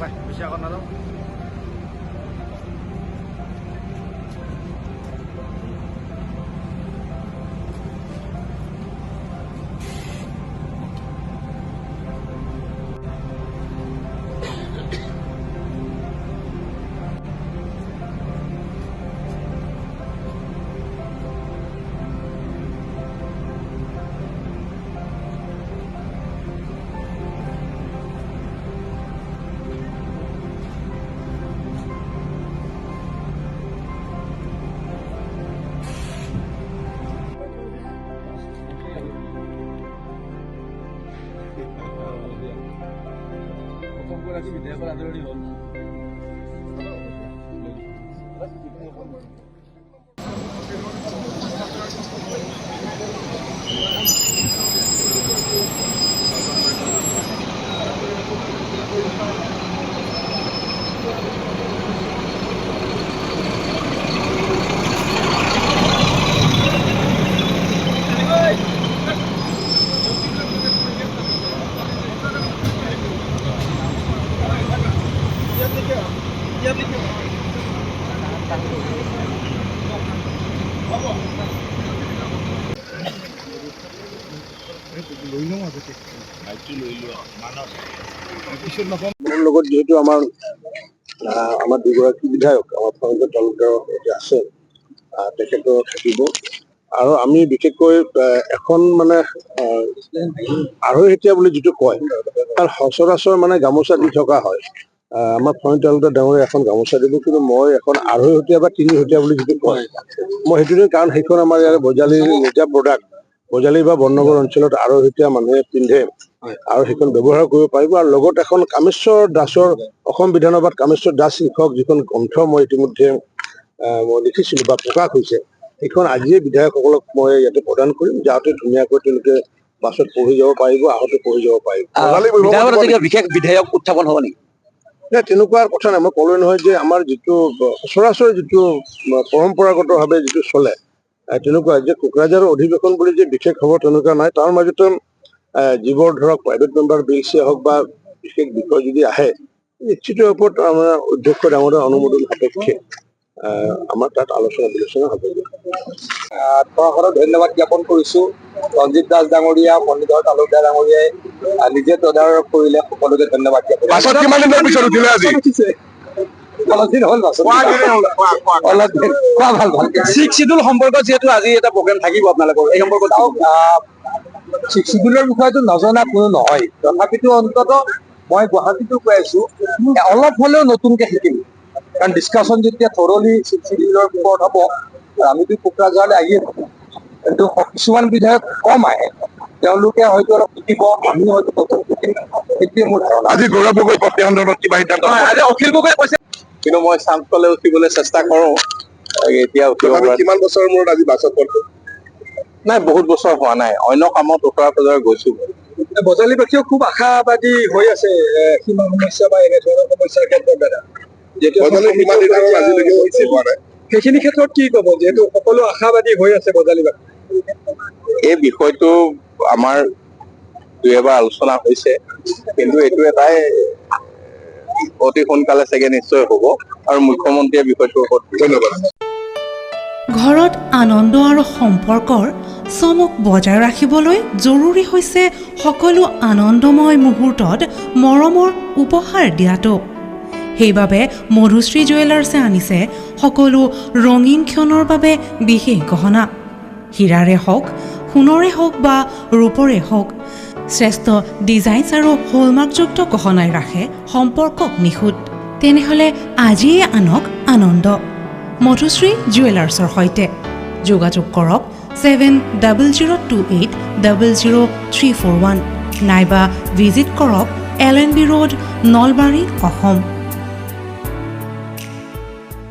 বেছি আগত নাযাওঁ মোৰ লগত যেহেতু আমাৰ দুগৰাকী বিধায়ক আমাৰ ফ্ৰণ্টৰ তালুকাৰ আছে তেখেতৰ থাকিব আৰু আমি বিশেষকৈ এখন মানে আঢ়ৈহেটীয়া বুলি যিটো কয় তাৰ সচৰাচৰ মানে গামোচা দি থকা হয় আমাৰ ফ্ৰণ্ট তালুকাৰ ডাঙৰীয়া এখন গামোচা দিব কিন্তু মই এখন আঢ়ৈহতীয়া বা তিনিহতীয়া বুলি যিটো কয় মই সেইটোৱে কাৰণ সেইখন আমাৰ ইয়াৰ বজালীৰ নিজা প্ৰডাক্ট বজালী বা বৰ্ণনগৰ অঞ্চলত আঢ়ৈহতীয়া মানুহে পিন্ধে আৰু সেইখন ব্যৱহাৰ কৰিব পাৰিব আৰু লগত এখন কামেশ্বৰ দাসৰ অসম বিধানসভাত কামেশ্বৰ দাস শীৰ্ষক যিখন গ্ৰন্থ মই ইতিমধ্যে মই লিখিছিলো বা প্ৰকাশ হৈছে সেইখন আজিয়ে বিধায়কসকলক মই ইয়াতে প্ৰদান কৰিম যাতে ধুনীয়াকৈ তেওঁলোকে বাছত পঢ়ি যাব পাৰিব আহোঁতে পঢ়ি যাব পাৰিব বিশেষ বিধায়ক উত্থাপন হ'ব নেকি তেনেকুৱা কথা নাই মই ক'লোৱে নহয় যে আমাৰ যিটো সচৰাচৰ যিটো পৰম্পৰাগতভাৱে যিটো চলে তেনেকুৱা যে কোকৰাঝাৰৰ অধিৱেশন বুলি যে বিশেষ হ'ব তেনেকুৱা নাই তাৰ মাজতে যিবোৰ ধৰক প্ৰাইভেট মেম্বাৰ বিলছেই হওক বা বিশেষ বিষয় যদি আহে নিশ্চিত ওপৰত আমাৰ অধ্যক্ষ ডাঙৰীয়াৰ অনুমোদন সাপেক্ষে আমাৰ তাত আলোচনা বিলোচনা হ'ব ধন্যবাদ জ্ঞাপন কৰিছো ৰঞ্জিত দাস ডাঙৰীয়া মণিধৰ তালুকদাৰ ডাঙৰীয়াই নিজে তদাৰক কৰিলে সকলোকে ধন্যবাদ জ্ঞাপন সম্পৰ্কত যিহেতু আজি এটা প্ৰগ্ৰেম থাকিব আপোনালোকৰ এই সম্পৰ্কত চিডুলৰ বিষয়টো নজনা কোনো নহয় তথাপিতো অন্তত মই গুৱাহাটীতো কৈ আছো অলপ হলেও নতুনকে শিকিম কাৰণ ডিছকাশ্যন যেতিয়া থৰলি চিডুলৰ ওপৰত হ'ব আমিতো কোকৰাঝাৰলৈ আহিয়ে থাকোঁ কিন্তু কিছুমান বিধায়ক কম আহে তেওঁলোকে হয়তো অলপ শিকিব আমি হয়তো নতুন শিকিম সেইটোৱে মোৰ ধাৰণা আজি গৌৰৱ গগৈ কিবা সিদ্ধান্ত আজি অখিল গগৈ কৈছে কিন্তু মই চান্স পালে উঠিবলৈ চেষ্টা কৰোঁ এতিয়া কিমান বছৰৰ মূৰত আজি বাছত নাই বহুত বছৰ হোৱা নাই অন্য কামত ওচৰে পাজৰে গৈছো বজালীবাসীও খুব আশাবাদী হৈ আছে সীমা সমস্যা বা এনে ধৰণৰ সমস্যাৰ ক্ষেত্ৰত দাদা সেইখিনি ক্ষেত্ৰত কি ক'ব যিহেতু সকলো আশাবাদী হৈ আছে বজালীবাসী এই বিষয়টো আমাৰ দুই এবাৰ আলোচনা হৈছে কিন্তু এইটো এটাই অতি সোনকালে চাগে নিশ্চয় হ'ব আৰু মুখ্যমন্ত্ৰীয়ে বিষয়টোৰ ওপৰত ধন্যবাদ ঘৰত আনন্দ আৰু সম্পৰ্কৰ চমক বজাই ৰাখিবলৈ জৰুৰী হৈছে সকলো আনন্দময় মুহূৰ্তত মৰমৰ উপহাৰ দিয়াটো সেইবাবে মধুশ্ৰী জুৱেলাৰ্ছে আনিছে সকলো ৰঙীন ক্ষণৰ বাবে বিশেষ গহনা হীৰাৰে হওক সোণৰে হওক বা ৰূপৰে হওক শ্ৰেষ্ঠ ডিজাইনছ আৰু হলমাৰ্কযুক্ত গহনাই ৰাখে সম্পৰ্কক নিখুঁত তেনেহ'লে আজিয়ে আনক আনন্দ মধুশ্ৰী জুৱেলাৰ্ছৰ সৈতে যোগাযোগ কৰক 7002800341 নাইবা ভিজিট কৰক LNB ৰোড নলবাৰী অসম